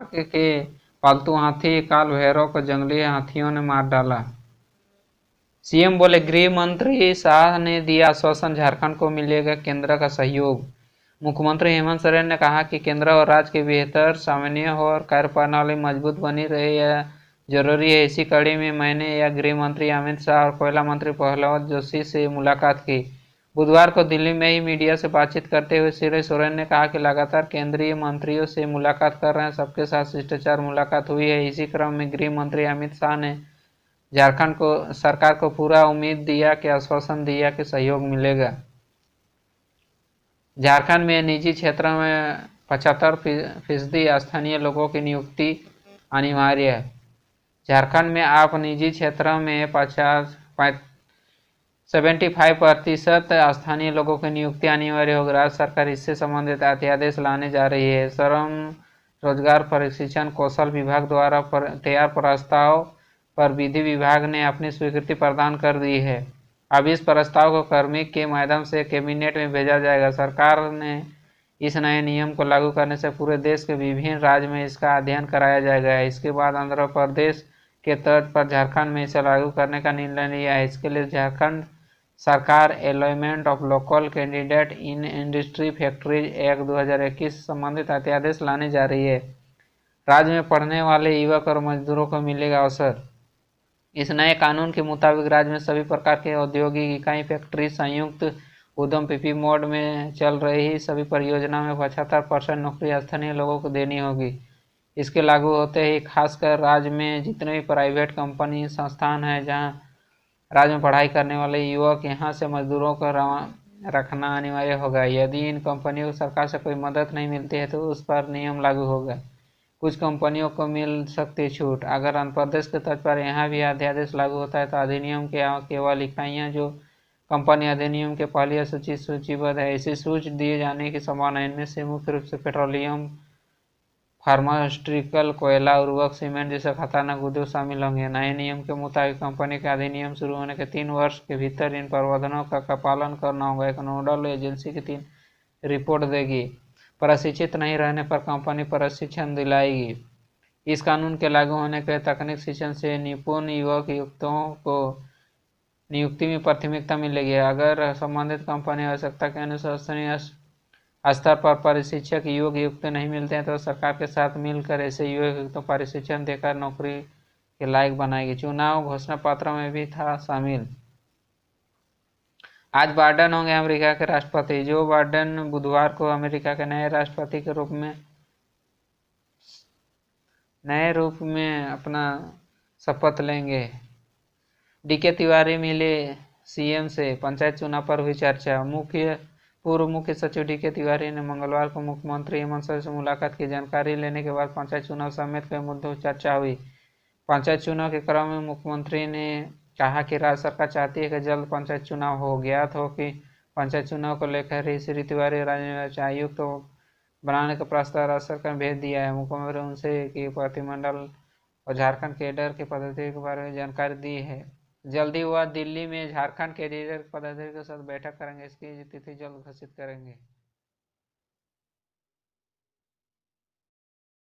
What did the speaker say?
के पालतू हाथी काल भैरव को जंगली हाथियों ने मार डाला। सीएम बोले, गृह मंत्री शाह ने दिया आश्वासन, झारखंड को मिलेगा केंद्र का सहयोग। मुख्यमंत्री हेमंत सोरेन ने कहा कि केंद्र और राज्य के बेहतर समन्वय हो और कार्यप्रणाली मजबूत बनी रहे, यह जरूरी है। इसी कड़ी में मैंने या गृह मंत्री अमित शाह और कोयला मंत्री प्रहलाद जोशी से मुलाकात की। बुधवार को दिल्ली में ही मीडिया से बातचीत करते हुए श्री सोरेन ने कहा कि लगातार केंद्रीय मंत्रियों से मुलाकात कर रहे हैं, सबके साथ शिष्टाचार मुलाकात हुई है। इसी क्रम में गृह मंत्री अमित शाह ने झारखंड को सरकार को पूरा उम्मीद दिया कि आश्वासन दिया कि सहयोग मिलेगा। झारखंड में निजी क्षेत्र में 75% स्थानीय लोगों की नियुक्ति अनिवार्य है। झारखंड में आप निजी क्षेत्र में 75% स्थानीय लोगों की नियुक्ति अनिवार्य होगी। राज्य सरकार इससे संबंधित अध्यादेश लाने जा रही है। श्रम रोजगार प्रशिक्षण कौशल विभाग द्वारा तैयार प्रस्ताव पर विधि विभाग ने अपनी स्वीकृति प्रदान कर दी है। अब इस प्रस्ताव को कार्मिक के माध्यम से कैबिनेट में भेजा जाएगा। सरकार ने इस नए नियम को लागू करने से पूरे देश के विभिन्न राज्य में इसका अध्ययन कराया जाएगा। इसके बाद आंध्र प्रदेश के तर्ज पर झारखंड में इसे लागू करने का निर्णय लिया है। इसके लिए झारखंड सरकार employment of local candidate in industry factories act 2021 संबंधित अध्यादेश लाने जा रही है। राज्य में पढ़ने वाले युवक और मजदूरों को मिलेगा अवसर। इस नए कानून के मुताबिक राज्य में सभी प्रकार के औद्योगिक इकाई, फैक्ट्री, संयुक्त उद्यम पीपी मोड में चल रही सभी परियोजनाओं में 75% नौकरी स्थानीय लोगों को देनी होगी। इसके लागू होते ही खासकर राज्य में जितने भी प्राइवेट कंपनी संस्थान हैं, जहां राज्य में पढ़ाई करने वाले युवक, यहां से मजदूरों को रखना अनिवार्य होगा। यदि इन कंपनियों को सरकार से कोई मदद नहीं मिलती है तो उस पर नियम लागू होगा। कुछ कंपनियों को मिल सकती छूट। अगर आंध्र प्रदेश के तर्ज पर यहाँ भी अध्यादेश लागू होता है तो अधिनियम के केवल इकाइयाँ जो कंपनी अधिनियम के पहली सूचीबद्ध है, ऐसी सूच दिए जाने की संभावना। इनमें से मुख्य रूप से पेट्रोलियम, फार्मास्यूटिकल, कोयला, उर्वरक, सीमेंट जैसे खतरनाक उद्योग शामिल होंगे। नए नियम के मुताबिक कंपनी का अधिनियम शुरू होने के 3 वर्ष के भीतर इन प्रावधानों का पालन करना होगा। एक नोडल एजेंसी की 3 रिपोर्ट देगी। प्रशिक्षित नहीं रहने पर कंपनी प्रशिक्षण दिलाएगी। इस कानून के लागू होने के तकनीक शिक्षण से निपुण युवक युक्तों को नियुक्ति में प्राथमिकता मिलेगी। अगर संबंधित कंपनी आवश्यकता के अनुसार स्तर पर प्रशिक्षक युवक युक्त नहीं मिलते हैं तो सरकार के साथ मिलकर ऐसे युवक युक्तों प्रशिक्षण देकर नौकरी के लायक बनाएगी। चुनाव घोषणा पत्र में भी था शामिल। आज बाइडेन होंगे अमेरिका के राष्ट्रपति। जो बाइडेन बुधवार को अमेरिका के नए राष्ट्रपति के रूप में अपना शपथ लेंगे। डीके तिवारी मिले सीएम से, पंचायत चुनाव पर हुई चर्चा। पूर्व मुख्य सचिव डीके तिवारी ने मंगलवार को मुख्यमंत्री हेमंत सोरेन से मुलाकात की। जानकारी लेने के बाद पंचायत चुनाव समेत कई मुद्दों पर चर्चा हुई। पंचायत चुनाव के क्रम में मुख्यमंत्री ने कहा कि राज्य सरकार चाहती है कि जल्द पंचायत चुनाव हो। ज्ञात हो कि पंचायत चुनाव को लेकर श्री तिवारी राज्य निर्वाचन आयुक्त तो बनाने का प्रस्ताव राज्य सरकार ने भेज दिया है। मुख्यमंत्री उनसे कि प्रतिमंडल और झारखंड कैडर के पदाधिकारी के बारे में जानकारी दी है। जल्दी वह दिल्ली में झारखंड कैडर के पदाधिकारी के साथ बैठक करेंगे। इसकी तिथि जल्द घोषित करेंगे।